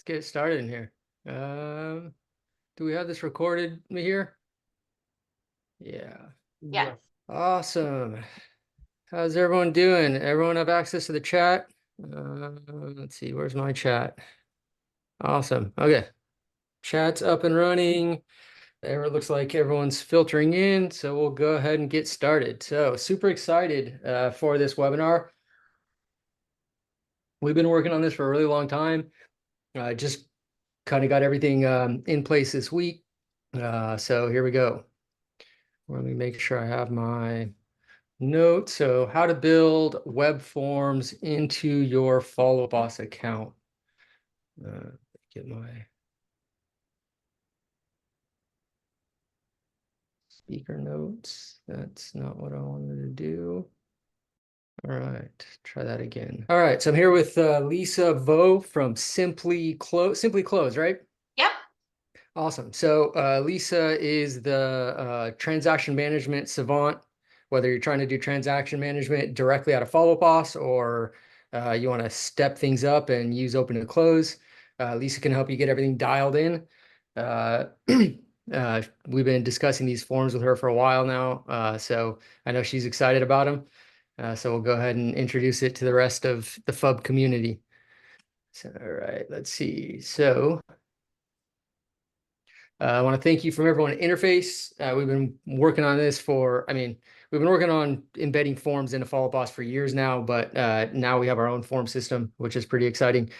get started in here. Do we have this recorded here? Yeah. Yes. Awesome. How's everyone doing? Everyone have access to the chat? Let's see, where's my chat? Awesome. Okay. Chat's up and running. It looks like everyone's filtering in, so we'll go ahead and get started. So super excited for this webinar. We've been working on this for a really long time. Just kind of got everything in place this week. So here we go. Let me make sure I have my notes. So how to build web forms into your Follow Boss account. Get my speaker notes. That's not what I wanted to do. All right, try that again. All right, so I'm here with Lisa Vo from Simply Close, right? Yep. Awesome. So Lisa is the transaction management savant, whether you're trying to do transaction management directly out of Follow Boss or you want to step things up and use open to close. Lisa can help you get everything dialed in. We've been discussing these forms with her for a while now, so I know she's excited about them. So we'll go ahead and introduce it to the rest of the FUB community. So, all right, let's see. So I want to thank you from everyone at Interface. We've been working on this we've been working on embedding forms into Follow Boss for years now, but now we have our own form system, which is pretty exciting.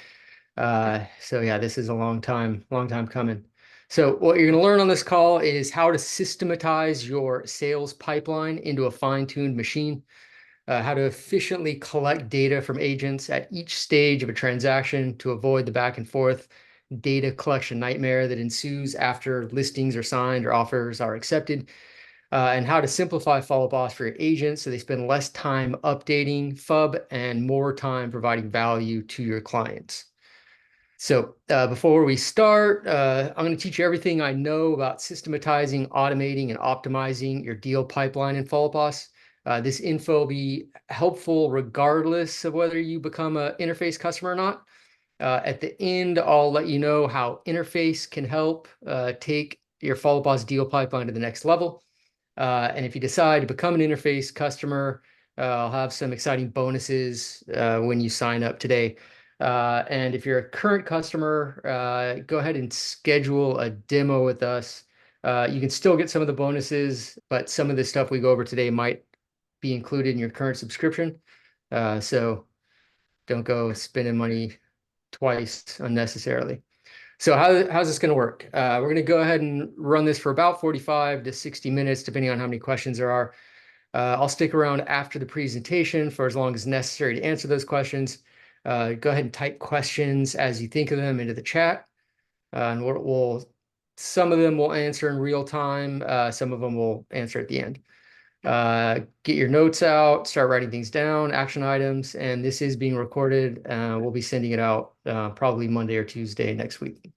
So yeah, this is a long time coming. So what you're going to learn on this call is how to systematize your sales pipeline into a fine-tuned machine, how to efficiently collect data from agents at each stage of a transaction to avoid the back and forth data collection nightmare that ensues after listings are signed or offers are accepted, and how to simplify Follow Boss for your agents so they spend less time updating FUB and more time providing value to your clients. So before we start, I'm going to teach you everything I know about systematizing, automating, and optimizing your deal pipeline in Follow Boss. This info will be helpful regardless of whether you become an Interface customer or not. At the end, I'll let you know how Interface can help take your Follow Boss deal pipeline to the next level. And if you decide to become an Interface customer, I'll have some exciting bonuses when you sign up today. And if you're a current customer, go ahead and schedule a demo with us. You can still get some of the bonuses, but some of the stuff we go over today might be included in your current subscription. So don't go spending money twice unnecessarily. So how's this going to work? We're going to go ahead and run this for about 45 to 60 minutes, depending on how many questions there are. I'll stick around after the presentation for as long as necessary to answer those questions. Go ahead and type questions as you think of them into the chat. And some of them we'll answer in real time. Some of them we'll answer at the end. Get your notes out, start writing things down, action items, and this is being recorded. We'll be sending it out probably Monday or Tuesday next week.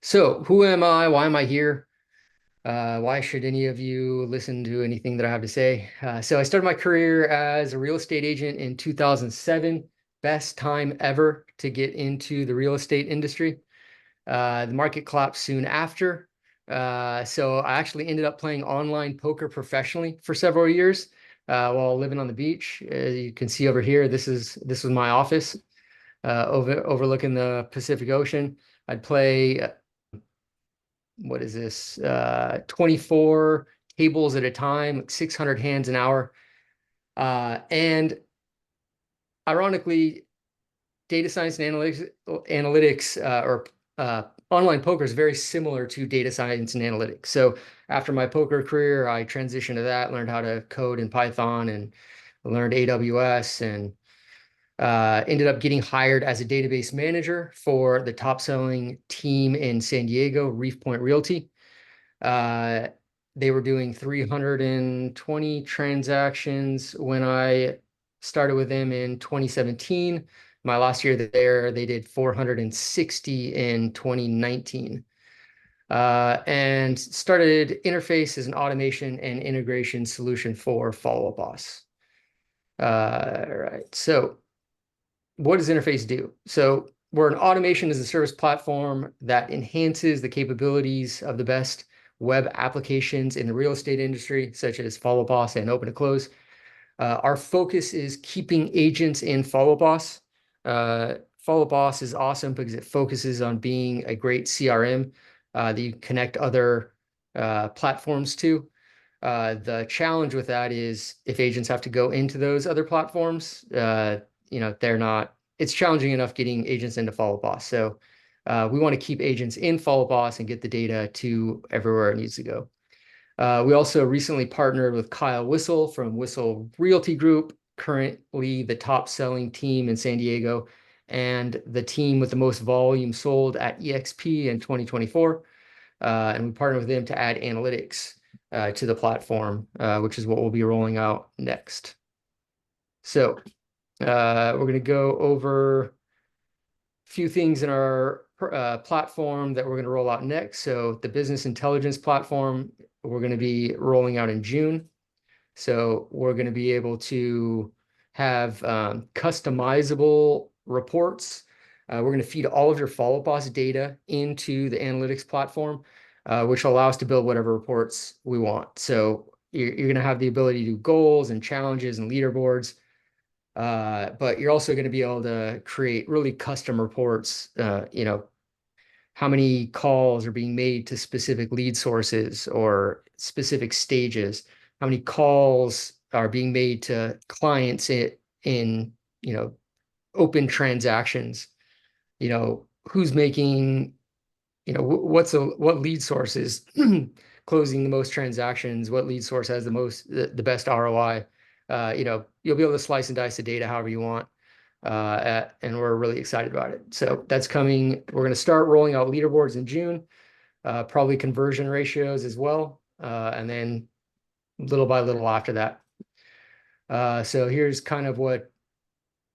So who am I? Why am I here? Why should any of you listen to anything that I have to say? So I started my career as a real estate agent in 2007. Best time ever to get into the real estate industry. The market collapsed soon after. So I actually ended up playing online poker professionally for several years while living on the beach. You can see over here, this was my office overlooking the Pacific Ocean. I'd play, what is this, 24 tables at a time, 600 hands an hour. And ironically, data science and analytics or online poker is very similar to data science and analytics. So after my poker career, I transitioned to that, learned how to code in Python and learned AWS, and ended up getting hired as a database manager for the top selling team in San Diego, Reef Point Realty. They were doing 320 transactions when I started with them in 2017. My last year there, they did 460 in 2019. And started Interface as an automation and integration solution for Follow Boss. All right, so what does Interface do? So we're an automation as a service platform that enhances the capabilities of the best web applications in the real estate industry, such as Follow Boss and Open to Close. Our focus is keeping agents in Follow Boss. Follow Boss is awesome because it focuses on being a great CRM that you connect other platforms to. The challenge with that is if agents have to go into those other platforms, it's challenging enough getting agents into Follow Boss. So we want to keep agents in Follow Boss and get the data to everywhere it needs to go. We also recently partnered with Kyle Whistle from Whistle Realty Group, currently the top selling team in San Diego and the team with the most volume sold at EXP in 2024. And we partnered with them to add analytics to the platform, which is what we'll be rolling out next. So we're going to go over a few things in our platform that we're going to roll out next. So the business intelligence platform, we're going to be rolling out in June. So we're going to be able to have customizable reports. We're going to feed all of your Follow Boss data into the analytics platform, which will allow us to build whatever reports we want. So you're going to have the ability to do goals and challenges and leaderboards. But you're also going to be able to create really custom reports, how many calls are being made to specific lead sources or specific stages, how many calls are being made to clients in open transactions, who's making, what lead source is closing the most transactions, what lead source has the best ROI. You'll be able to slice and dice the data however you want. And we're really excited about it. So that's coming. We're going to start rolling out leaderboards in June, probably conversion ratios as well, and then little by little after that. So here's kind of what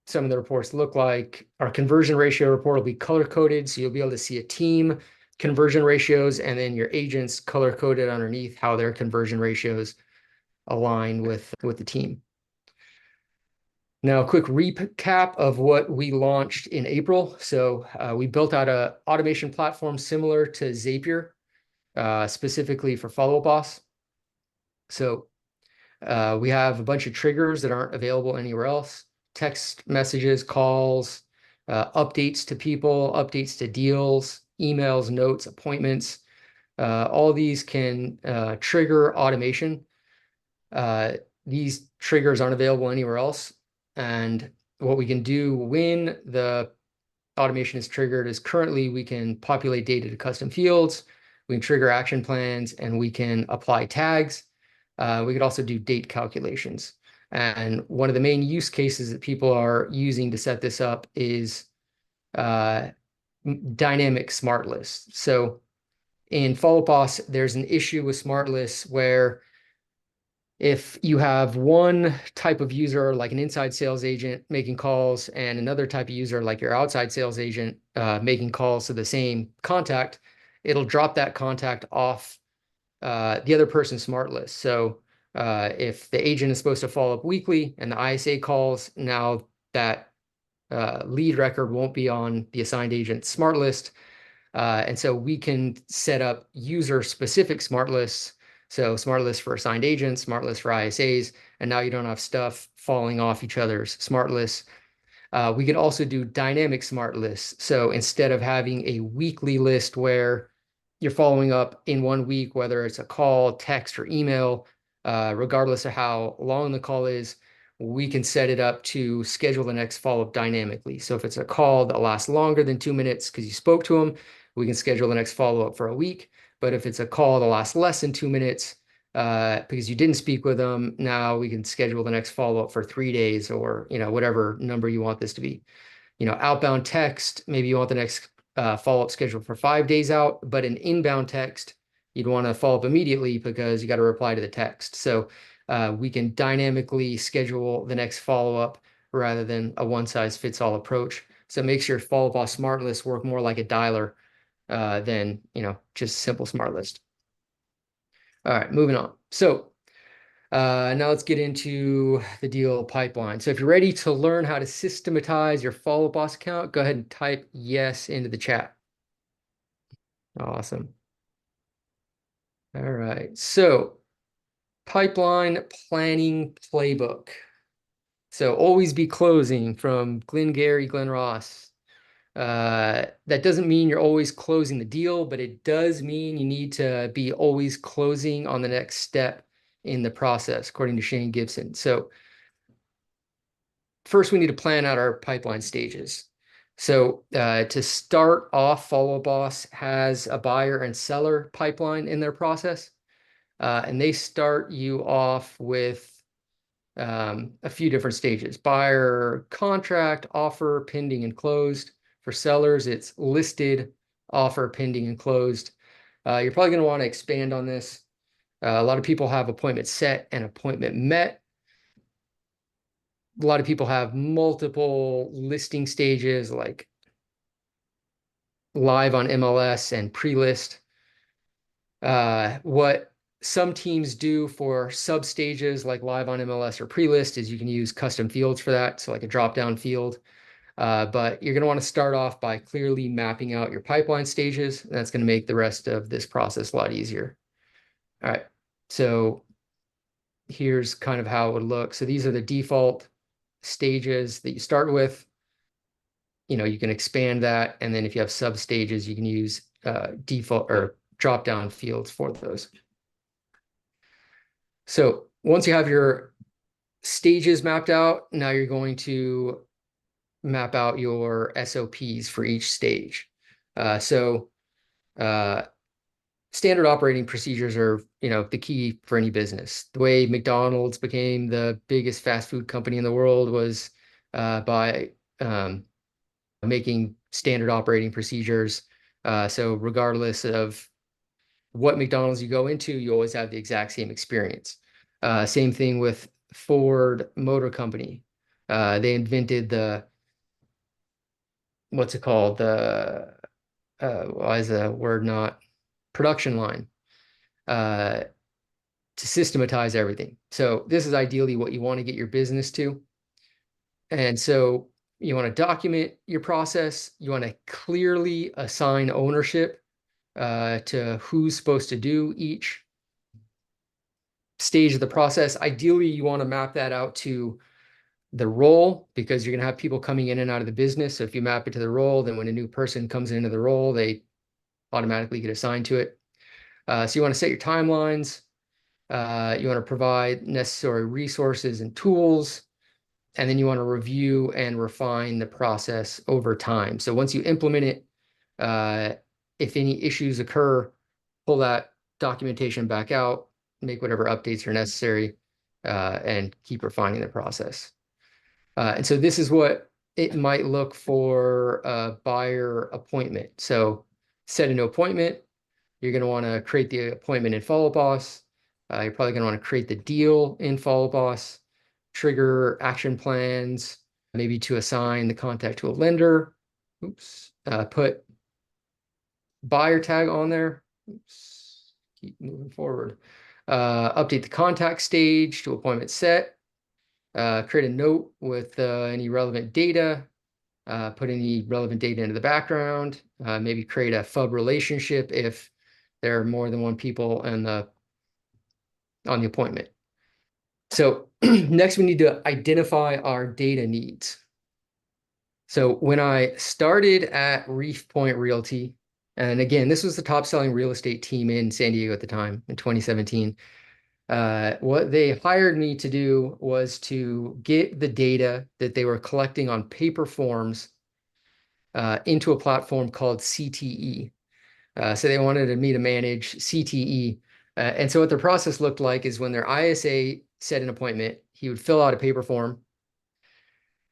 some of the reports look like. Our conversion ratio report will be color-coded, so you'll be able to see a team conversion ratios and then your agents color-coded underneath how their conversion ratios align with the team. Now, a quick recap of what we launched in April. So we built out an automation platform similar to Zapier, specifically for Follow Boss. So we have a bunch of triggers that aren't available anywhere else. Text messages, calls, updates to people, updates to deals, emails, notes, appointments. All these can trigger automation. These triggers aren't available anywhere else. And what we can do when the automation is triggered is currently we can populate data to custom fields, we can trigger action plans, and we can apply tags. We could also do date calculations. And one of the main use cases that people are using to set this up is dynamic smart lists. So in Follow Boss, there's an issue with smart lists where if you have one type of user, like an inside sales agent making calls, and another type of user, like your outside sales agent, making calls to the same contact, it'll drop that contact off the other person's smart list. So if the agent is supposed to follow up weekly and the ISA calls, now that lead record won't be on the assigned agent's smart list. And so we can set up user-specific smart lists. So smart lists for assigned agents, smart lists for ISAs, and now you don't have stuff falling off each other's smart lists. We can also do dynamic smart lists. So instead of having a weekly list where you're following up in 1 week, whether it's a call, text, or email, regardless of how long the call is, we can set it up to schedule the next follow-up dynamically. So if it's a call that lasts longer than 2 minutes because you spoke to them, we can schedule the next follow-up for a week. But if it's a call that lasts less than 2 minutes because you didn't speak with them, now we can schedule the next follow-up for 3 days or whatever number you want this to be. Outbound text, maybe you want the next follow-up scheduled for 5 days out, but an inbound text, you'd want to follow up immediately because you got to reply to the text. So we can dynamically schedule the next follow-up rather than a one-size-fits-all approach. So it makes your Follow Boss smart list work more like a dialer than just simple smart list. All right, moving on. So Now let's get into the deal pipeline. So if you're ready to learn how to systematize your Follow Boss account, go ahead and type yes into the chat. Awesome. All right. So pipeline planning playbook. So always be closing from Glenn Gary, Glenn Ross. That doesn't mean you're always closing the deal, but it does mean you need to be always closing on the next step in the process, according to Shane Gibson. So first, we need to plan out our pipeline stages. So to start off, Follow Boss has a buyer and seller pipeline in their process, and they start you off with a few different stages: buyer contract, offer, pending, and closed. For sellers, it's listed, offer, pending, and closed. You're probably going to want to expand on this. A lot of people have appointment set and appointment met. A lot of people have multiple listing stages like live on MLS and pre-list. What some teams do for sub stages like live on MLS or pre-list is you can use custom fields for that. So like a drop-down field. But you're going to want to start off by clearly mapping out your pipeline stages. That's going to make the rest of this process a lot easier. All right. So here's kind of how it would look. So these are the default stages that you start with. You can expand that. And then if you have sub stages, you can use default or drop down fields for those. So once you have your stages mapped out, now you're going to map out your SOPs for each stage. So standard operating procedures are, the key for any business. The way McDonald's became the biggest fast food company in the world was by making standard operating procedures. So regardless of what McDonald's you go into, you always have the exact same experience. Same thing with Ford Motor Company. They invented what's it called? Why is the word not production line to systematize everything. So this is ideally what you want to get your business to. And so you want to document your process. You want to clearly assign ownership to who's supposed to do each stage of the process. Ideally, you want to map that out to the role because you're going to have people coming in and out of the business. So if you map it to the role, then when a new person comes into the role, they automatically get assigned to it. So you want to set your timelines. You want to provide necessary resources and tools. And then you want to review and refine the process over time. So once you implement it, if any issues occur, pull that documentation back out, make whatever updates are necessary, and keep refining the process. And so this is what it might look for a buyer appointment. So set a new appointment. You're going to want to create the appointment in Follow Boss. You're probably going to want to create the deal in Follow Boss, trigger action plans, maybe to assign the contact to a lender. Oops. Put buyer tag on there. Oops. Keep moving forward. Update the contact stage to appointment set. Create a note with any relevant data. Put any relevant data into the background. Maybe create a FUB relationship if there are more than one people on the appointment. So next we need to identify our data needs. So when I started at Reef Point Realty, and again, this was the top selling real estate team in San Diego at the time in 2017. What they hired me to do was to get the data that they were collecting on paper forms into a platform called CTE. So they wanted me to manage CTE. And so what their process looked like is when their ISA set an appointment, he would fill out a paper form.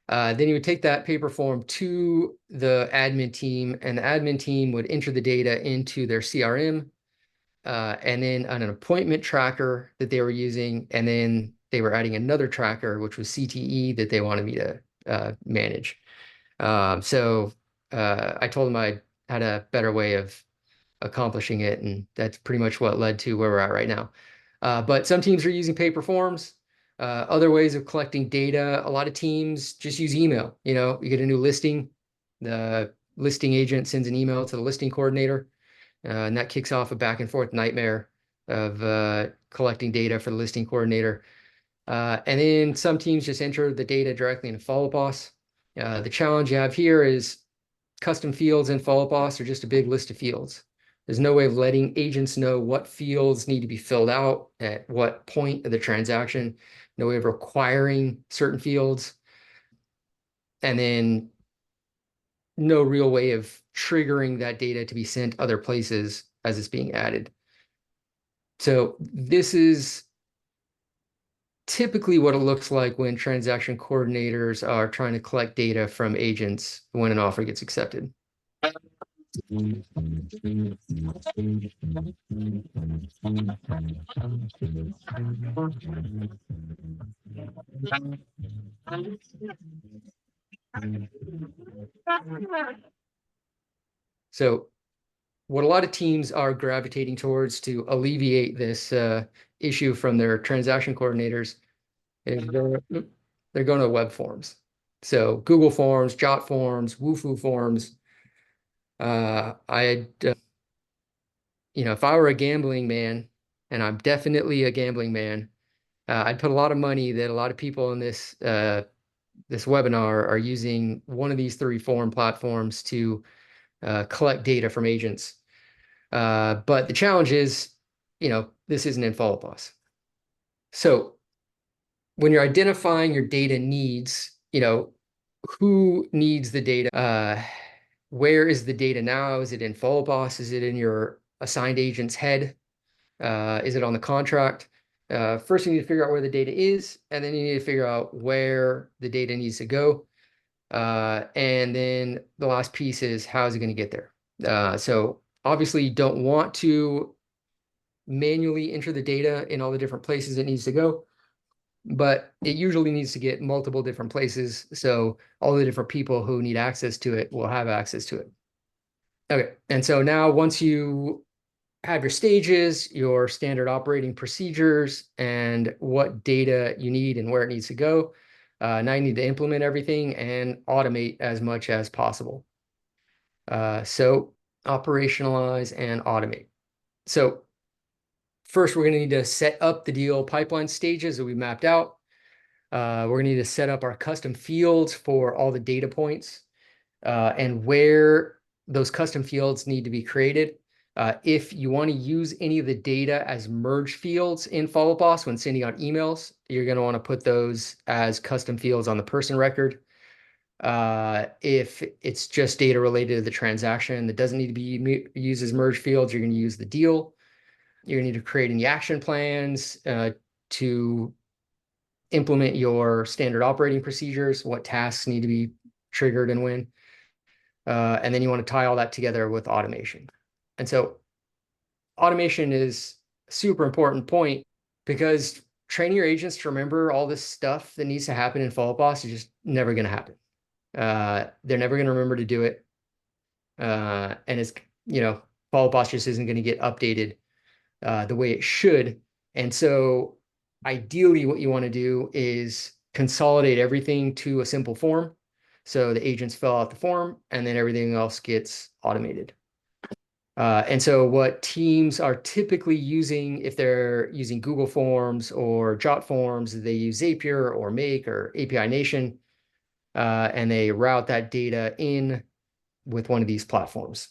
Then he would take that paper form to the admin team, and the admin team would enter the data into their CRM, and then on an appointment tracker that they were using, and then they were adding another tracker, which was CTE, that they wanted me to manage. So I told them I had a better way of accomplishing it, and that's pretty much what led to where we're at right now. But some teams are using paper forms, other ways of collecting data. A lot of teams just use email. You get a new listing, the listing agent sends an email to the listing coordinator, and that kicks off a back and forth nightmare of collecting data for the listing coordinator. And then some teams just enter the data directly into Follow Boss. The challenge you have here is custom fields in Follow Boss are just a big list of fields. There's no way of letting agents know what fields need to be filled out at what point of the transaction. No way of requiring certain fields. And then no real way of triggering that data to be sent other places as it's being added. So this is typically what it looks like when transaction coordinators are trying to collect data from agents when an offer gets accepted. So what a lot of teams are gravitating towards to alleviate this issue from their transaction coordinators is they're going to web forms. So Google Forms, Jot Forms, Wufoo Forms. If I were a gambling man, and I'm definitely a gambling man, I'd put a lot of money that a lot of people in this webinar are using one of these three form platforms to collect data from agents. But the challenge is, this isn't in Follow Boss. So when you're identifying your data needs, who needs the data? Where is the data now? Is it in Follow Boss? Is it in your assigned agent's head? Is it on the contract? First, you need to figure out where the data is, and then you need to figure out where the data needs to go. And then the last piece is how is it going to get there? So obviously, you don't want to manually enter the data in all the different places it needs to go, but it usually needs to get multiple different places. So all the different people who need access to it will have access to it. Okay. And so now once you have your stages, your standard operating procedures, and what data you need and where it needs to go, now you need to implement everything and automate as much as possible. So operationalize and automate. So first, we're going to need to set up the deal pipeline stages that we mapped out. We're going to need to set up our custom fields for all the data points and where those custom fields need to be created. If you want to use any of the data as merge fields in Follow Boss when sending out emails, you're going to want to put those as custom fields on the person record. If it's just data related to the transaction that doesn't need to be used as merge fields, you're going to use the deal. You're going to need to create any action plans to implement your standard operating procedures, what tasks need to be triggered and when. And then you want to tie all that together with automation. And so automation is a super important point because training your agents to remember all this stuff that needs to happen in Follow Boss is just never going to happen. They're never going to remember to do it. And it's, Follow Boss just isn't going to get updated the way it should. And so ideally what you want to do is consolidate everything to a simple form. So the agents fill out the form and then everything else gets automated. And so what teams are typically using, if they're using Google Forms or Jot Forms, they use Zapier or Make or API Nation, and they route that data in with one of these platforms.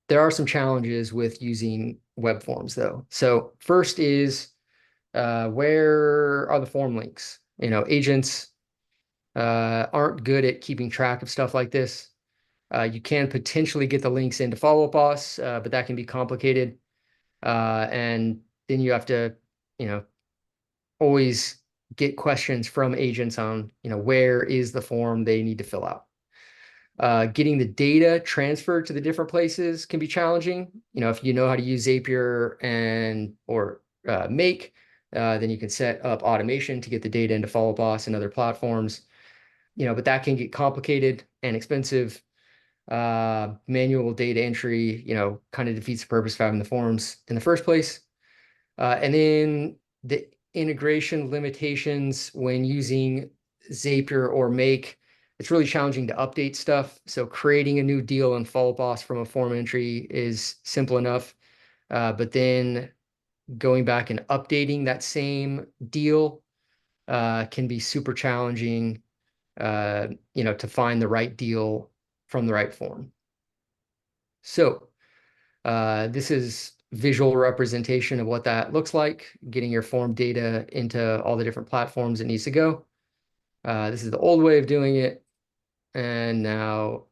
There are some challenges with using web forms, though. So first is where are the form links? Agents aren't good at keeping track of stuff like this. You can potentially get the links into Follow Boss, but that can be complicated. And then you have to, always get questions from agents on, where is the form they need to fill out. Getting the data transferred to the different places can be challenging. If you know how to use Zapier or Make, then you can set up automation to get the data into Follow Boss and other platforms. But that can get complicated and expensive. Manual data entry, kind of defeats the purpose of having the forms in the first place. And then the integration limitations when using Zapier or Make, it's really challenging to update stuff. So creating a new deal in Follow Boss from a form entry is simple enough. But then going back and updating that same deal can be super challenging, to find the right deal from the right form. So this is visual representation of what that looks like, getting your form data into all the different platforms it needs to go. This is the old way of doing it, and now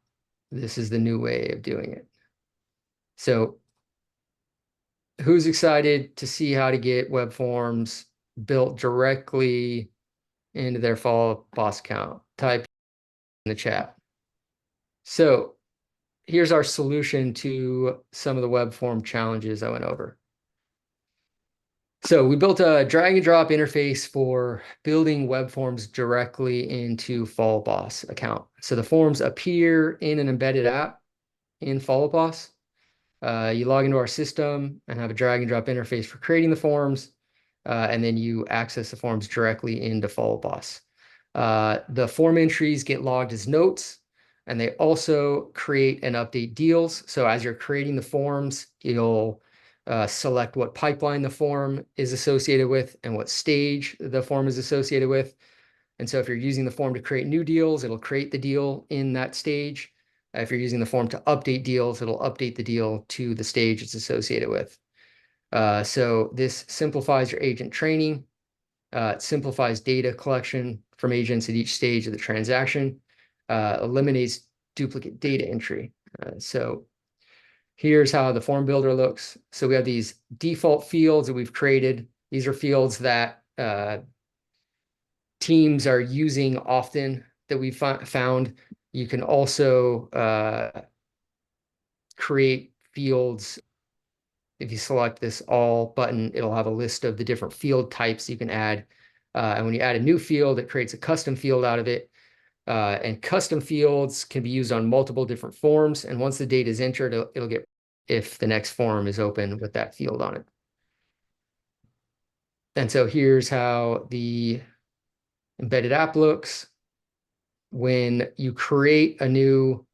this is the new way of doing it. So who's excited to see how to get web forms built directly into their Follow Boss account? Type in the chat. So here's our solution to some of the web form challenges I went over. So we built a drag and drop interface for building web forms directly into Follow Boss account. So the forms appear in an embedded app in Follow Boss. You log into our system and have a drag and drop interface for creating the forms, and then you access the forms directly into Follow Boss. The form entries get logged as notes, and they also create and update deals. So as you're creating the forms, you'll select what pipeline the form is associated with and what stage the form is associated with. And so if you're using the form to create new deals, it'll create the deal in that stage. If you're using the form to update deals, it'll update the deal to the stage it's associated with. So this simplifies your agent training. It simplifies data collection from agents at each stage of the transaction, eliminates duplicate data entry. So here's how the form builder looks. So we have these default fields that we've created. These are fields that teams are using often that we found. You can also create fields. If you select this all button, it'll have a list of the different field types you can add. And when you add a new field, it creates a custom field out of it. And custom fields can be used on multiple different forms. And once the data is entered, it'll get if the next form is open with that field on it. And so here's how the embedded app looks. When you create a new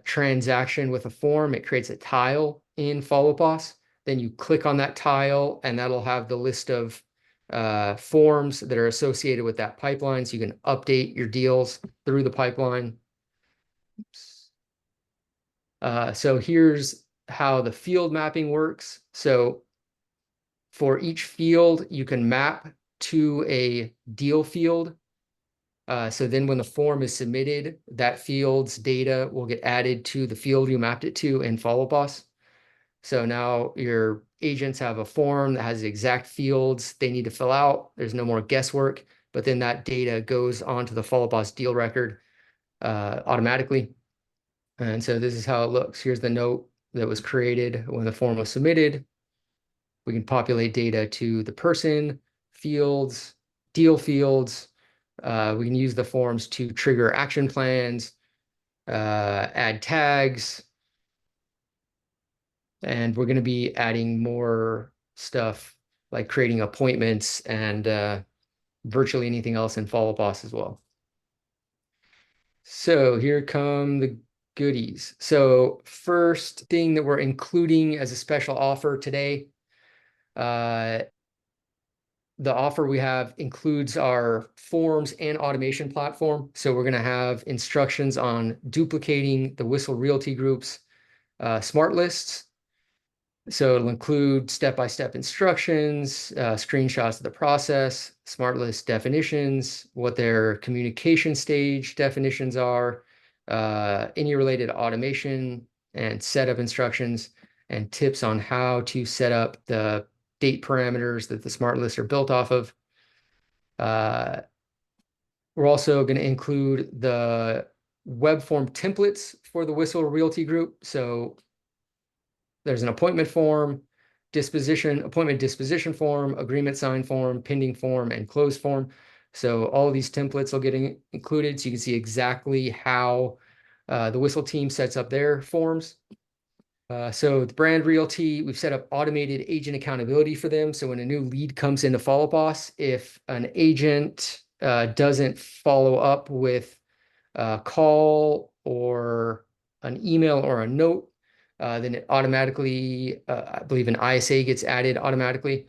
transaction with a form, it creates a tile in Follow Boss. Then you click on that tile, and that'll have the list of forms that are associated with that pipeline. So you can update your deals through the pipeline. So here's how the field mapping works. So for each field, you can map to a deal field. So then when the form is submitted, that field's data will get added to the field you mapped it to in Follow Boss. So now your agents have a form that has the exact fields they need to fill out. There's no more guesswork, but then that data goes onto the Follow Boss deal record automatically. And so this is how it looks. Here's the note that was created when the form was submitted. We can populate data to the person, fields, deal fields. We can use the forms to trigger action plans, add tags, and we're going to be adding more stuff like creating appointments and virtually anything else in Follow Boss as well. So here come the goodies. So first thing that we're including as a special offer today, the offer we have includes our forms and automation platform. So we're going to have instructions on duplicating the Whistle Realty Group's smart lists. So it'll include step-by-step instructions, screenshots of the process, smart list definitions, what their communication stage definitions are, any related automation and setup instructions, and tips on how to set up the date parameters that the smart lists are built off of. We're also going to include the web form templates for the Whistle Realty Group. So there's an appointment form, appointment disposition form, agreement sign form, pending form, and closed form. So all of these templates will get included, so you can see exactly how the Whistle team sets up their forms. So the brand realty, we've set up automated agent accountability for them. So when a new lead comes into Follow Boss, if an agent doesn't follow up with a call or an email or a note, then it automatically, I believe an ISA gets added automatically.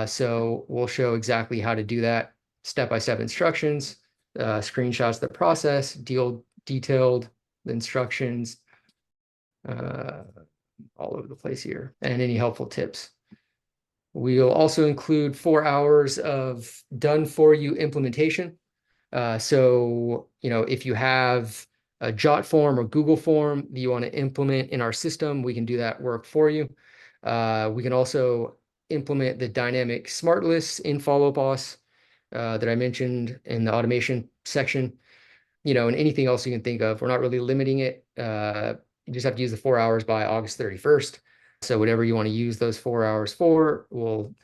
So we'll show exactly how to do that, step-by-step instructions, screenshots of the process, detailed instructions, uh, all over the place here, and any helpful tips. We'll also include 4 hours of done for you implementation. So, if you have a Jot form or Google form that you want to implement in our system, we can do that work for you. We can also implement the dynamic smart lists in Follow Boss that I mentioned in the automation section, and anything else you can think of. We're not really limiting it. You just have to use the 4 hours by August 31st. So whatever you want to use those 4 hours for, we'll,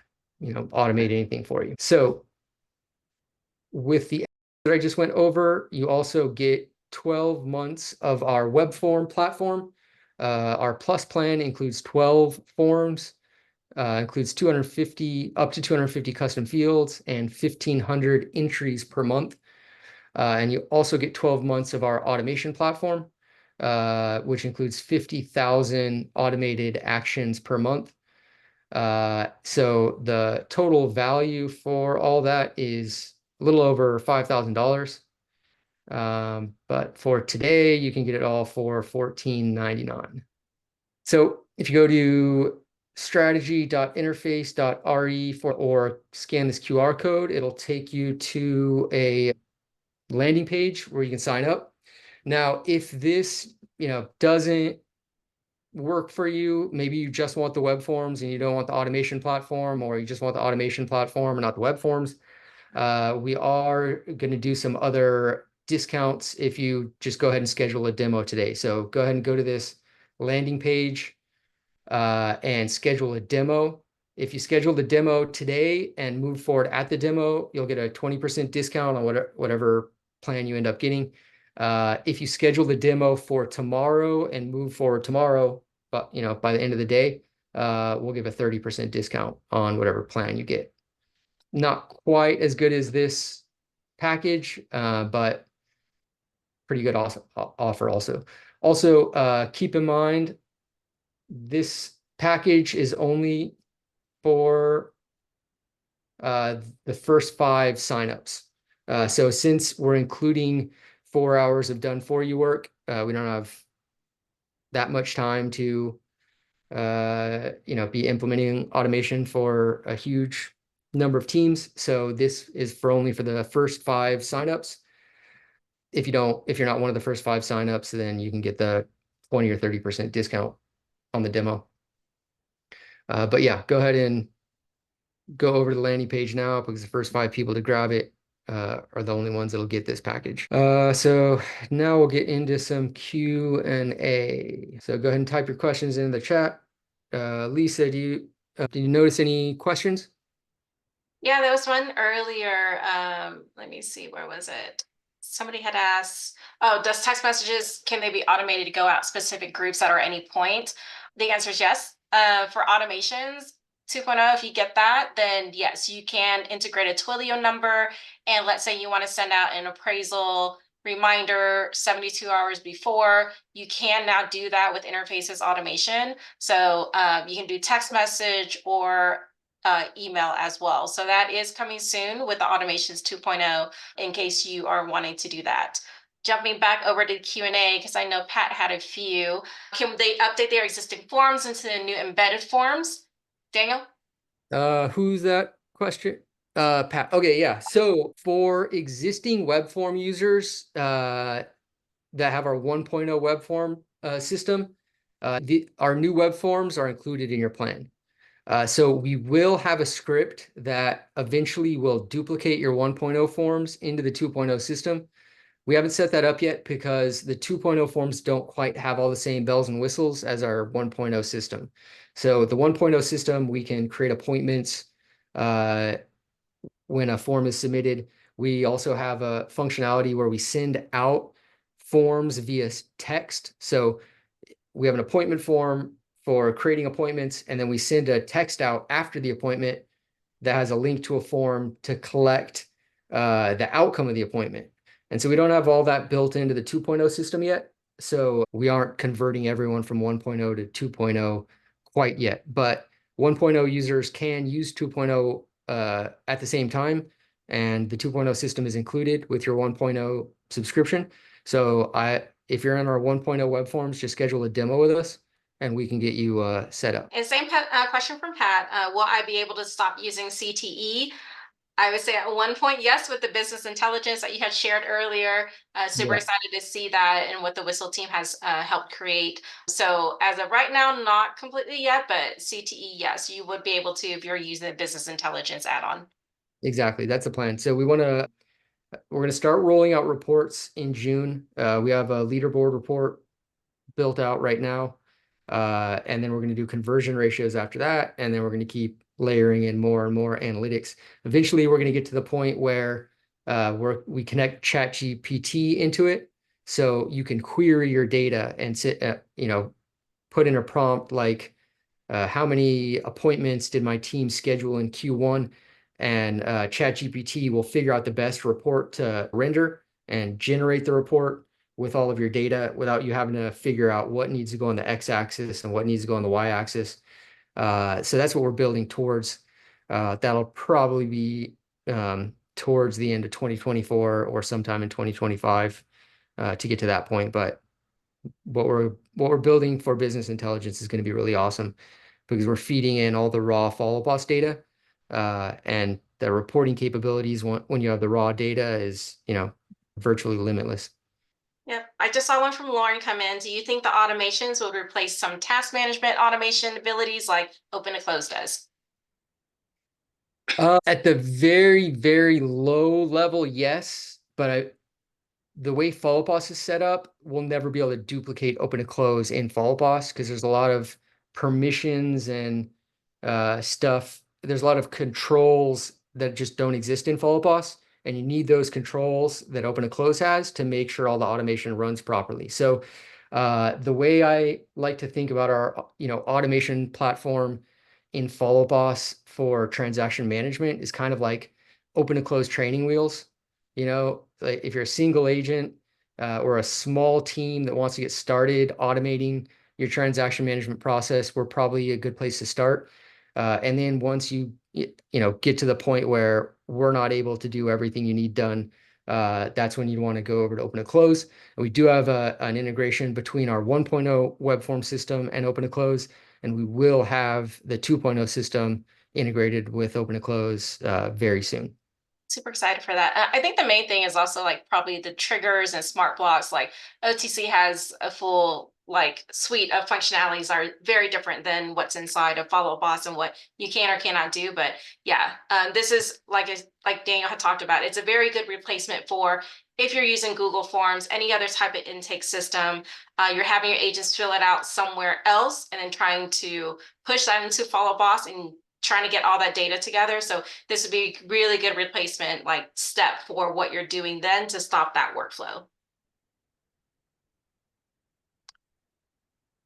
automate anything for you. So with the that I just went over, you also get 12 months of our web form platform. Our plus plan includes 12 forms, includes up to 250 custom fields and 1,500 entries per month. And you also get 12 months of our automation platform, which includes 50,000 automated actions per month. So the total value for all that is a little over $5,000. But for today, you can get it all for $14.99. So if you go to strategy.interface.re or scan this QR code, it'll take you to a landing page where you can sign up. Now, if this, doesn't work for you, maybe you just want the web forms and you don't want the automation platform, or you just want the automation platform and not the web forms, we are going to do some other discounts if you just go ahead and schedule a demo today. So go ahead and go to this landing page and schedule a demo. If you schedule the demo today and move forward at the demo, you'll get a 20% discount on whatever plan you end up getting. If you schedule the demo for tomorrow and move forward tomorrow, but by the end of the day, we'll give a 30% discount on whatever plan you get. Not quite as good as this package, but pretty good offer also. Also, keep in mind, this package is only for the first 5 signups. So since we're including 4 hours of done for you work, we don't have that much time to be implementing automation for a huge number of teams. So this is only for the first 5 signups. If you're not one of the first 5 signups, then you can get the 20 or 30% discount on the demo. But yeah, go ahead and go over to the landing page now, because the first 5 people to grab it are the only ones that'll get this package. So now we'll get into some Q&A. So go ahead and type your questions in the chat. Lisa, did you notice any questions? Yeah, there was one earlier. Let me see, where was it? Somebody had asked, oh, does text messages, can they be automated to go out specific groups at any point? The answer is yes. For automations 2.0, if you get that, then yes, you can integrate a Twilio number. And let's say you want to send out an appraisal reminder 72 hours before, you can now do that with Interfaces automation. So you can do text message or email as well. So that is coming soon with the Automations 2.0 in case you are wanting to do that. Jumping back over to Q&A, because I know Pat had a few. Can they update their existing forms into the new embedded forms? Daniel? Who's that question? Pat. Okay, yeah. So for existing web form users that have our 1.0 web form system, our new web forms are included in your plan. So we will have a script that eventually will duplicate your 1.0 forms into the 2.0 system. We haven't set that up yet because the 2.0 forms don't quite have all the same bells and whistles as our 1.0 system. So the 1.0 system, we can create appointments when a form is submitted. We also have a functionality where we send out forms via text. So we have an appointment form for creating appointments, and then we send a text out after the appointment that has a link to a form to collect the outcome of the appointment. And so we don't have all that built into the 2.0 system yet. So we aren't converting everyone from 1.0 to 2.0 quite yet. But 1.0 users can use 2.0 at the same time. And the 2.0 system is included with your 1.0 subscription. So if you're in our 1.0 web forms, just schedule a demo with us and we can get you set up. And same question from Pat. Will I be able to stop using CTE? I would say at one point, yes, with the business intelligence that you had shared earlier. Super Yeah. excited to see that and what the Whistle team has helped create. So as of right now, not completely yet, but CTE, yes, you would be able to if you're using the business intelligence add-on. Exactly. That's the plan. So we're going to start rolling out reports in June. We have a leaderboard report built out right now. And then we're going to do conversion ratios after that. And then we're going to keep layering in more and more analytics. Eventually, we're going to get to the point where we connect ChatGPT into it. So you can query your data and put in a prompt like, how many appointments did my team schedule in Q1? And ChatGPT will figure out the best report to render and generate the report with all of your data without you having to figure out what needs to go on the x-axis and what needs to go on the y-axis. So that's what we're building towards. That'll probably be towards the end of 2024 or sometime in 2025 to get to that point. But what we're building for business intelligence is going to be really awesome because we're feeding in all the raw follow boss data, and the reporting capabilities when you have the raw data is virtually limitless. Yep. I just saw one from Lauren come in. Do you think the automations would replace some task management automation abilities like open and close does? At the very, very low level, yes, but the way Follow Boss is set up, we'll never be able to duplicate open and close in Follow Boss because there's a lot of permissions and stuff. There's a lot of controls that just don't exist in Follow Boss, and you need those controls that open and close has to make sure all the automation runs properly. So the way I like to think about our automation platform in Follow Boss for transaction management is kind of like open and close training wheels. Like if you're a single agent or a small team that wants to get started automating your transaction management process, we're probably a good place to start. And then once you get to the point where we're not able to do everything you need done, that's when you want to go over to open and close. And we do have an integration between our 1.0 web form system and open and close, and we will have the 2.0 system integrated with open and close very soon. Super excited for that. I think the main thing is also like probably the triggers and smart blocks. Like OTC has a full like suite of functionalities are very different than what's inside of Follow Boss and what you can or cannot do. But yeah, this is like Daniel had talked about. It's a very good replacement for if you're using Google Forms, any other type of intake system. You're having your agents fill it out somewhere else and then trying to push that into Follow Boss and trying to get all that data together. So this would be a really good replacement like step for what you're doing then to stop that workflow.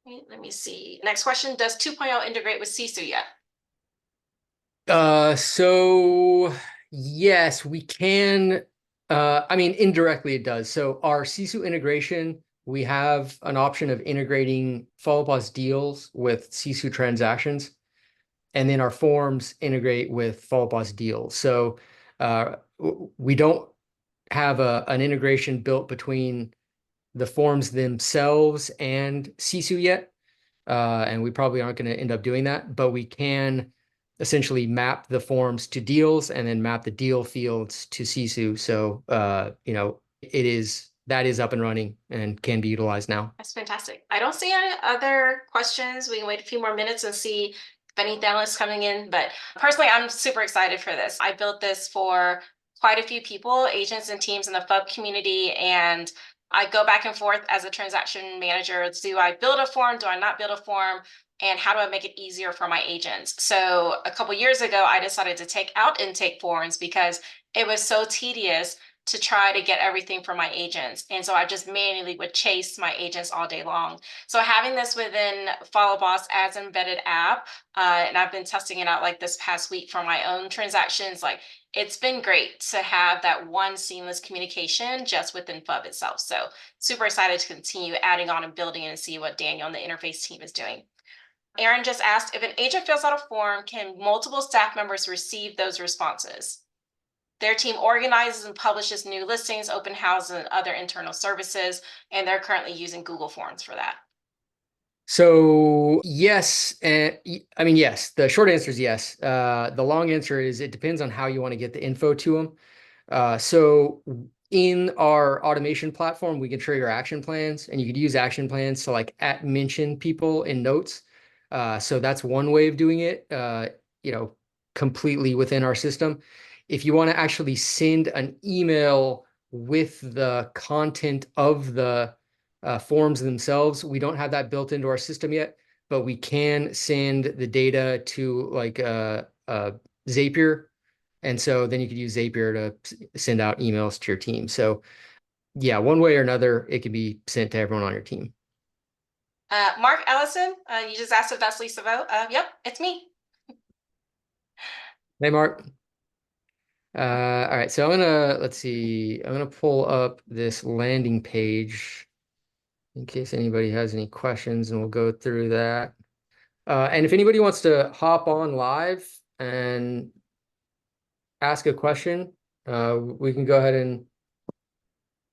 Okay, let me see. Next question, does 2.0 integrate with Sisu yet? So yes, we can. I mean, indirectly it does. So our Sisu integration, we have an option of integrating follow boss deals with Sisu transactions, and then our forms integrate with follow boss deals. So we don't have an integration built between the forms themselves and Sisu yet. And we probably aren't going to end up doing that, but we can essentially map the forms to deals and then map the deal fields to Sisu. So, that is up and running and can be utilized now. That's fantastic. I don't see any other questions. We can wait a few more minutes and see if any analysts coming in. But personally, I'm super excited for this. I built this for quite a few people, agents and teams in the FUB community, and I go back and forth as a transaction manager. Do I build a form? Do I not build a form? And how do I make it easier for my agents? So a couple years ago, I decided to take out intake forms because it was so tedious to try to get everything for my agents. And so I just manually would chase my agents all day long. So having this within Follow Boss as an embedded app, and I've been testing it out like this past week for my own transactions, like it's been great to have that one seamless communication just within FUB itself. So super excited to continue adding on and building and see what Daniel and the interface team is doing. Aaron just asked, if an agent fills out a form, can multiple staff members receive those responses? Their team organizes and publishes new listings, open houses, and other internal services, and they're currently using Google Forms for that. So yes, and I mean yes. The short answer is yes. The long answer is it depends on how you want to get the info to them. So in our automation platform, we can trigger action plans, and you could use action plans to like at mention people in notes. So that's one way of doing it, you know, completely within our system. If you want to actually send an email with the content of the forms themselves, we don't have that built into our system yet, but we can send the data to like Zapier. And so then you could use Zapier to send out emails to your team. So yeah, one way or another, it can be sent to everyone on your team. Mark Ellison, you just asked if that's Lisa Vogt. Yep, it's me. Hey, Mark. All right, so let's see, I'm gonna pull up this landing page in case anybody has any questions, and we'll go through that. And if anybody wants to hop on live and ask a question, we can go ahead and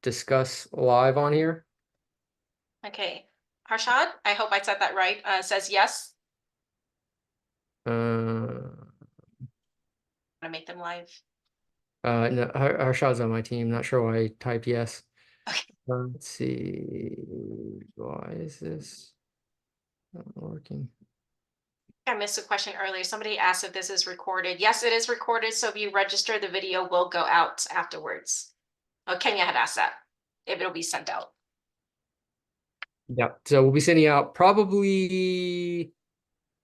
discuss live on here. Okay. Harshad, I hope I said that right, says yes. Uh, I'm gonna make them live. no, Harshad's on my team. Not sure why I typed yes. Okay. Let's see. Why is this not working? I missed a question earlier. Somebody asked if this is recorded. Yes, it is recorded. So if you register, the video will go out afterwards. Oh, Kenya had asked that, if it'll be sent out. Yeah. So we'll be sending out probably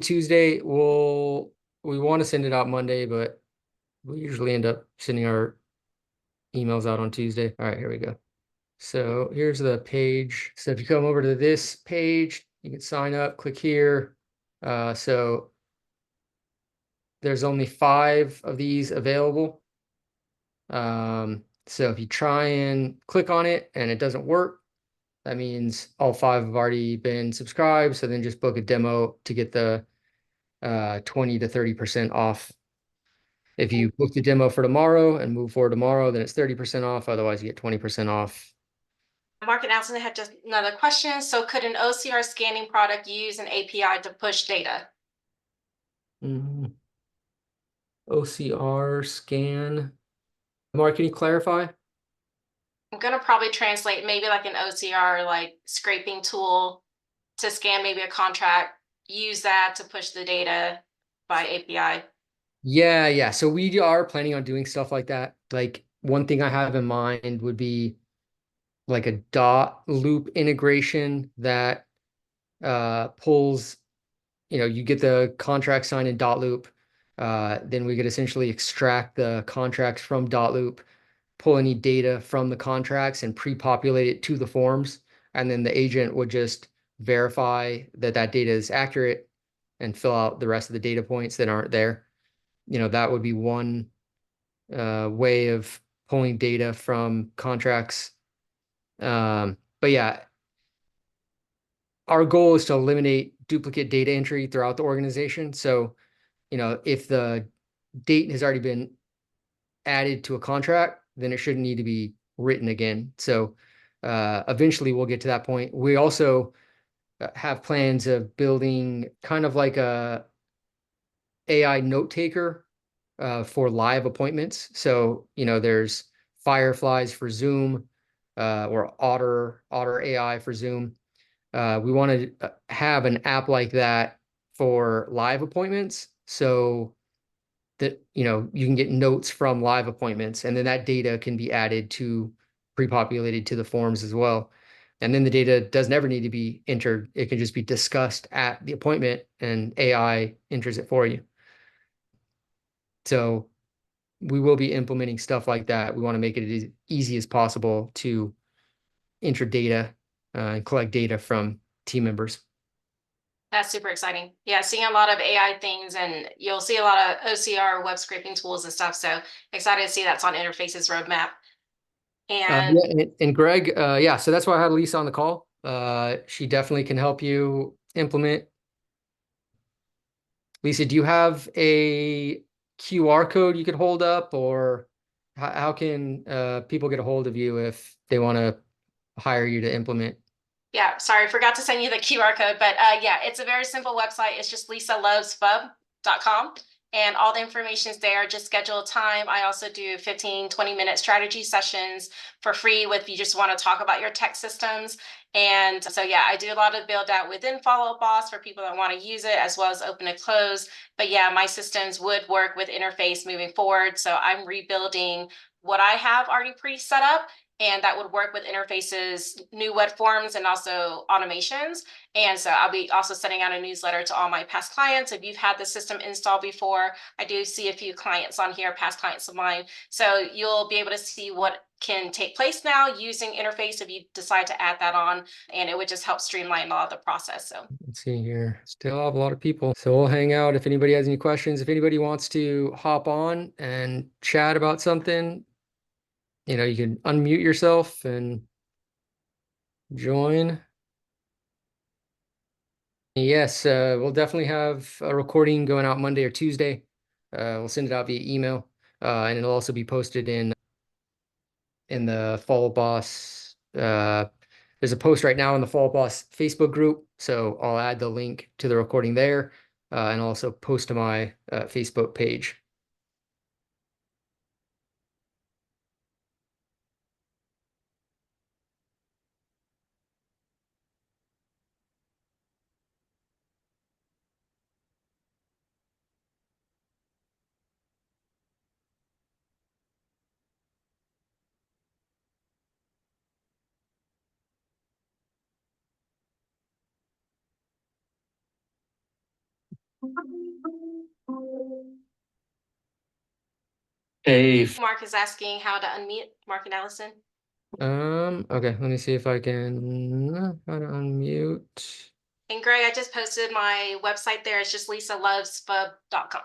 Tuesday. We want to send it out Monday, but we usually end up sending our emails out on Tuesday. All right, here we go. So here's the page. So if you come over to this page, you can sign up, click here. So there's only 5 of these available. So if you try and click on it and it doesn't work, that means all 5 have already been subscribed. So then just book a demo to get the 20 to 30% off. If you book the demo for tomorrow and move forward tomorrow, then it's 30% off. Otherwise, you get 20% off. Mark and Allison had just another question. So could an OCR scanning product use an API to push data? OCR scan. Mark, can you clarify? I'm gonna probably translate maybe like an OCR like scraping tool to scan maybe a contract, use that to push the data by API. Yeah. So we are planning on doing stuff like that. Like one thing I have in mind would be like a dot loop integration that pulls, you get the contract signed in dot loop. Then we could essentially extract the contracts from dot loop, pull any data from the contracts and pre-populate it to the forms. And then the agent would just verify that that data is accurate and fill out the rest of the data points that aren't there. That would be one way of pulling data from contracts. But yeah, our goal is to eliminate duplicate data entry throughout the organization. So, if the date has already been added to a contract, then it shouldn't need to be written again. So, eventually we'll get to that point. We also have plans of building kind of like a AI note taker for live appointments. So, there's Fireflies for Zoom, or Otter AI for Zoom. We want to have an app like that for live appointments, so that you can get notes from live appointments, and then that data can be added to pre-populated to the forms as well. And then the data doesn't ever need to be entered. It can just be discussed at the appointment and AI enters it for you. So we will be implementing stuff like that. We want to make it as easy as possible to enter data and collect data from team members. That's super exciting. Yeah, seeing a lot of AI things, and you'll see a lot of OCR web scraping tools and stuff. So excited to see that's on Interface's roadmap. And Yeah, and Greg, yeah, so that's why I had Lisa on the call. She definitely can help you implement. Lisa, do you have a QR code you could hold up, or how can people get a hold of you if they want to hire you to implement? yeah, sorry, forgot to send you the QR code, but yeah, it's a very simple website. It's just lisalovesfub.com. And all the information is there. Just schedule a time. I also do 15, 20-minute strategy sessions for free if you just want to talk about your tech systems. And so, yeah, I do a lot of build out within Follow Up Boss for people that want to use it, as well as open and close. But yeah, my systems would work with Interface moving forward. So I'm rebuilding what I have already pre-set up, and that would work with Interface's new web forms and also automations. And so I'll be also sending out a newsletter to all my past clients. If you've had the system installed before, I do see a few clients on here, past clients of mine. So you'll be able to see what can take place now using Interface if you decide to add that on, and it would just help streamline a lot of the process. So Let's see here. Still have a lot of people. So we'll hang out if anybody has any questions. If anybody wants to hop on and chat about something, you can unmute yourself and join. Yes, we'll definitely have a recording going out Monday or Tuesday. We'll send it out via email, and it'll also be posted in the Follow Boss. There's a post right now in the Follow Boss Facebook group, so I'll add the link to the recording there, and I'll also post to my Facebook page. Hey. Mark is asking how to unmute. Mark and Allison. Okay, let me see if I can how to unmute. And Greg, I just posted my website there. It's just lisalovesfub.com.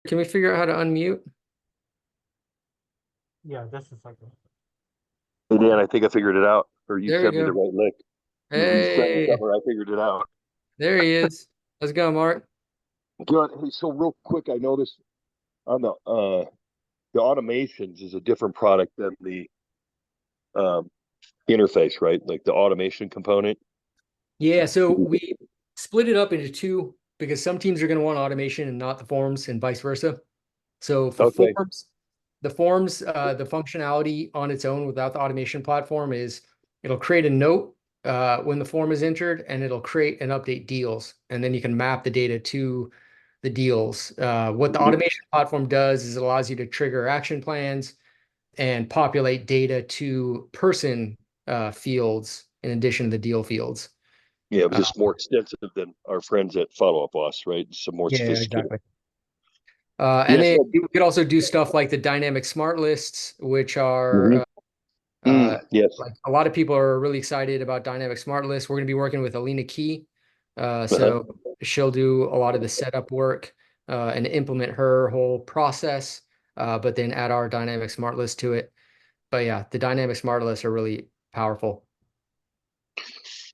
Can we figure out how to unmute? Yeah, just a second. Hey Dan, I think I figured it out. Or you There we sent me the go. right link. You sent me Hey, something, I figured it out. there he is. Let's go, Mark. Good. Hey, so real quick, I noticed on the automations is a different product than the um interface, right? Like the automation component. Yeah, so we split it up into two because some teams are going to want automation and not the forms, and vice versa. So for Okay. forms, the functionality on its own without the automation platform is it'll create a note when the form is entered, and it'll create and update deals, and then you can map the data to the deals. What the automation platform does is it allows you to trigger action plans and populate data to person fields in addition to the deal fields. Yeah, it was Uh, just more extensive than our friends at Follow Up Boss, right? Some more yeah, sophisticated. exactly. And Yeah, then so we could also do stuff like the dynamic smart lists, which are mhm. Yes. like a lot of people are really excited about dynamic smart lists. We're going to be working with Alina Key. Uh-huh. So she'll do a lot of the setup work and implement her whole process, but then add our dynamic smart list to it. But yeah, the dynamic smart lists are really powerful.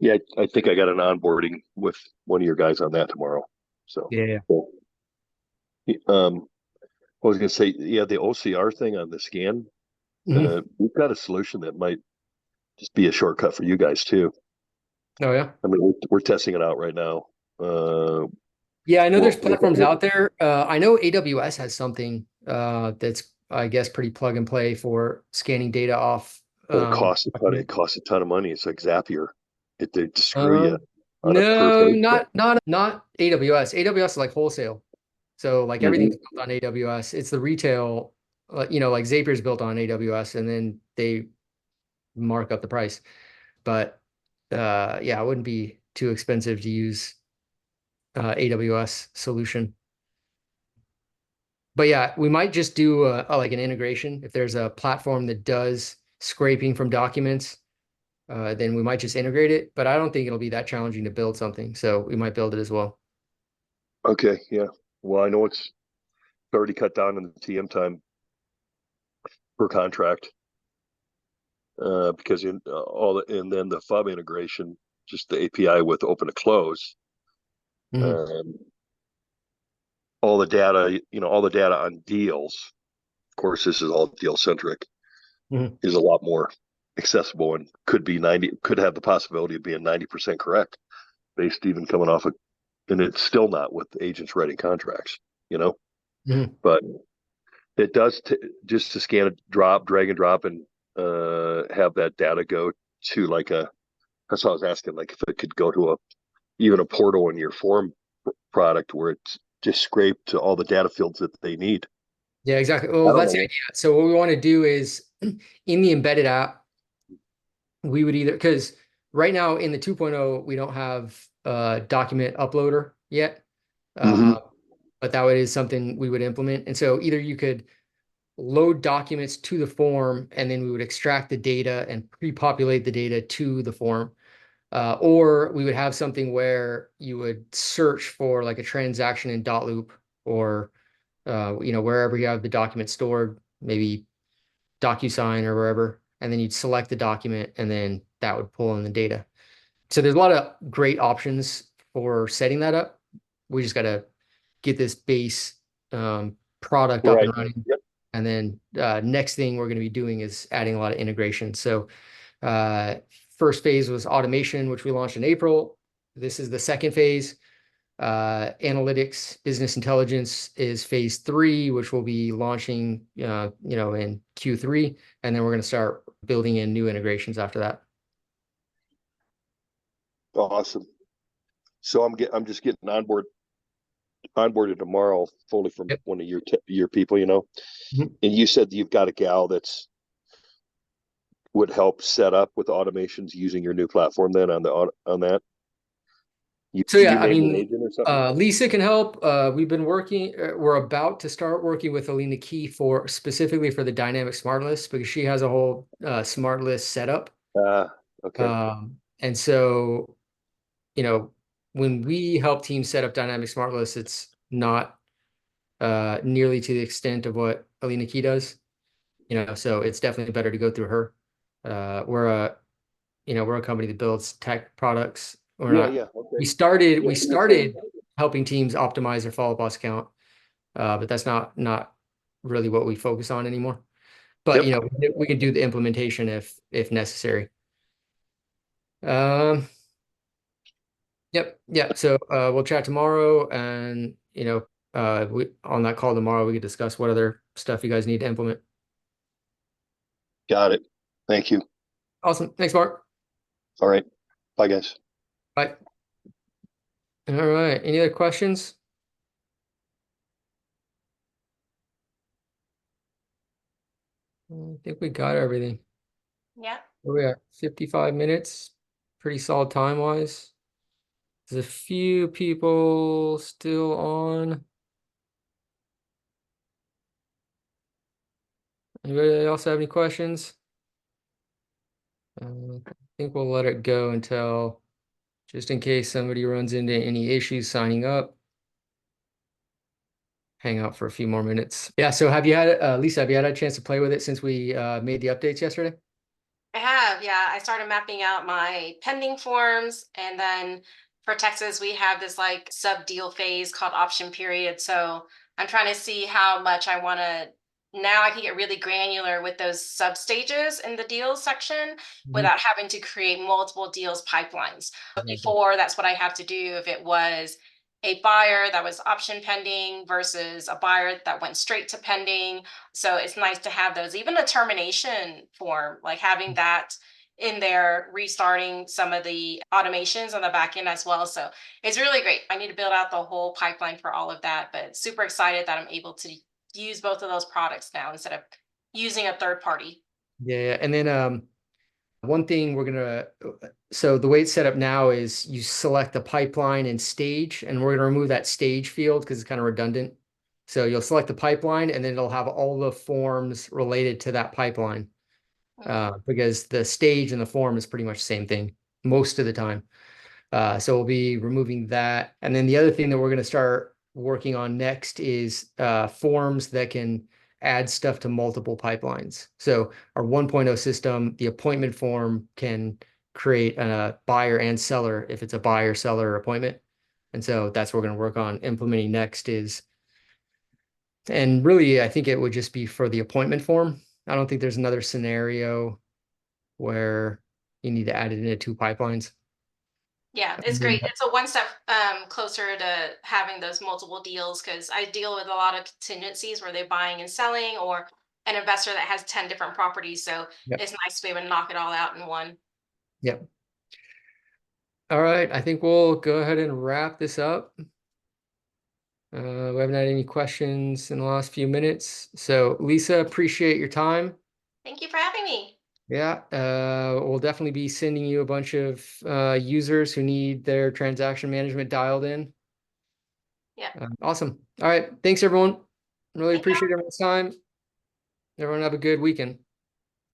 Yeah, I think I got an onboarding with one of your guys on that tomorrow. So Yeah. cool. I was gonna say, yeah, the OCR thing on the scan. Mhm. We've got a solution that might just be a shortcut for you guys too. Oh yeah. I mean, we're testing it out right now. Yeah, I know there's platforms We'll out there. I know AWS has something that's, I guess, pretty plug and play for scanning data off. but it costs a ton of money. It's like Zapier. They just screw you Um, on a per no, page. not AWS. AWS is like wholesale. So like everything's Mm-hmm. built on AWS. It's the retail, like Zapier's built on AWS, and then they mark up the price. But yeah, it wouldn't be too expensive to use AWS solution. But yeah, we might just do like an integration. If there's a platform that does scraping from documents, then we might just integrate it. But I don't think it'll be that challenging to build something. So we might build it as well. Okay, yeah. Well, I know it's already cut down on the TM time per contract. Because in and then the FUB integration, just the API with open to close, Mhm. all the data, all the data on deals. Of course, this is all deal centric. Mhm. Is a lot more accessible and could have the possibility of being 90% correct, based even coming off of, and it's still not with agents writing contracts, Mhm. but it does just to scan a drag and drop, and have that data go to like that's what I was asking, like if it could go to even a portal in your form product where it's just scraped to all the data fields that they need. Yeah, exactly. I Well, don't that's the know. idea. So what we want to do is in the embedded app, we would either, because right now in the 2.0, we don't have a document uploader yet. Mm-hmm. Uh, but that is something we would implement. And so either you could load documents to the form, and then we would extract the data and pre-populate the data to the form. Or we would have something where you would search for like a transaction in dot loop, or wherever you have the document stored, maybe DocuSign or wherever, and then you'd select the document, and then that would pull in the data. So there's a lot of great options for setting that up. We just got to get this base product up Right. and running. Yep. And then next thing we're going to be doing is adding a lot of integration. So uh, first phase was automation, which we launched in April. This is the second phase. Analytics, business intelligence is phase 3, which will be launching, in Q3, and then we're going to start building in new integrations after that. Awesome. So I'm just getting onboarded tomorrow fully from Yep. one of your people, Mhm. and you said you've got a gal that's would help set up with automations using your new platform then on that. So You yeah, I named an mean, agent or something? Lisa can help. We're about to start working with Alina Key specifically for the dynamic smart list, because she has a whole smart list setup. Okay. And so, when we help teams set up dynamic smart lists, it's not nearly to the extent of what Alina Key does. So it's definitely better to go through her. We're a company that builds tech products. We're Yeah, not. yeah. Okay. We Yeah, you were saying. started helping teams optimize their follow boss count, but that's not really what we focus on anymore. But Yep. we can do the implementation if necessary. Um, yep, yeah. So we'll chat tomorrow, and we on that call tomorrow we could discuss what other stuff you guys need to implement. Got it. Thank you. Awesome. Thanks, Mark. All right. Bye, guys. Bye. All right. Any other questions? I think we got everything. Yeah. Where we at? 55 minutes. Pretty solid time wise. There's a few people still on. Anybody else have any questions? I think we'll let it go until, just in case somebody runs into any issues signing up. Hang out for a few more minutes. Yeah, so Lisa, have you had a chance to play with it since we made the updates yesterday? I have, yeah. I started mapping out my pending forms, and then for Texas, we have this like sub deal phase called option period. So I'm trying to see how much I want to. Now I can get really granular with those sub stages in the deals section Mhm. without having to create multiple deals pipelines. Before, that's what I have to do if it was a buyer that was option pending versus a buyer that went straight to pending. So it's nice to have those, even a termination form, like having that in there, restarting some of the automations on the back end as well. So it's really great. I need to build out the whole pipeline for all of that, but super excited that I'm able to use both of those products now instead of using a third party. Yeah, and then one thing so the way it's set up now is you select the pipeline and stage, and we're gonna remove that stage field because it's kind of redundant. So you'll select the pipeline and then it'll have all the forms related to that pipeline. Because the stage and the form is pretty much the same thing most of the time. So we'll be removing that. And then the other thing that we're going to start working on next is forms that can add stuff to multiple pipelines. So our 1.0 system, the appointment form can create a buyer and seller if it's a buyer seller appointment. And so that's what we're going to work on implementing next is, and really, I think it would just be for the appointment form. I don't think there's another scenario where you need to add it into two pipelines. Yeah, it's great. It's a one step closer to having those multiple deals because I deal with a lot of contingencies where they're buying and selling or an investor that has 10 different properties. So Yep. it's nice to be able to knock it all out in one. Yep. All right. I think we'll go ahead and wrap this up. We haven't had any questions in the last few minutes. So Lisa, appreciate your time. Thank you for having me. Yeah, we'll definitely be sending you a bunch of users who need their transaction management dialed in. Yeah. Awesome. All right. Thanks, everyone. Really Thank you. appreciate everyone's time. Everyone have a good weekend.